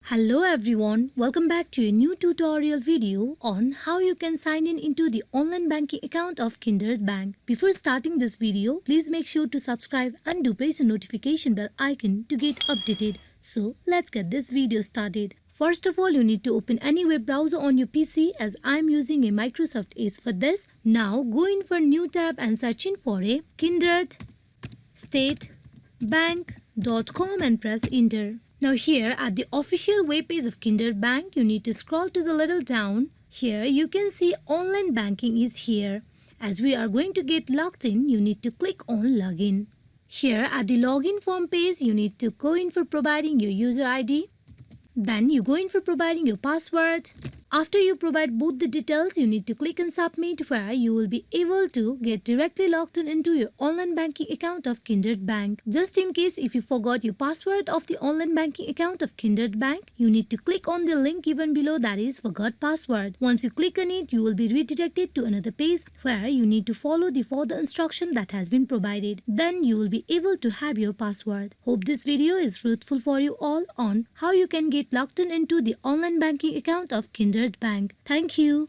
Hello everyone, welcome back to a new tutorial video on how you can sign in into the online banking account of Kindred Bank. Before starting this video, please make sure to subscribe and do press the notification bell icon to get updated. So let's get this video started. First of all, you need to open any web browser on your PC as I'm using a Microsoft Edge for this. Now go in for new tab and search in for a Kindred Bank.com and press enter. Now here at the official web page of Kindred Bank, you need to scroll to the little down. Here you can see online banking is here. As we are going to get logged in, you need to click on login. Here at the login form page, you need to go in for providing your user ID. Then you go in for providing your password. After you provide both the details, you need to click on submit where you will be able to get directly logged in into your online banking account of Kindred Bank. Just in case if you forgot your password of the online banking account of Kindred Bank, you need to click on the link given below, that is forgot password. Once you click on it, you will be redirected to another page where you need to follow the further instruction that has been provided. Then you will be able to have your password. Hope this video is fruitful for you all on how you can get logged in into the online banking account of Kindred Bank. Thank you.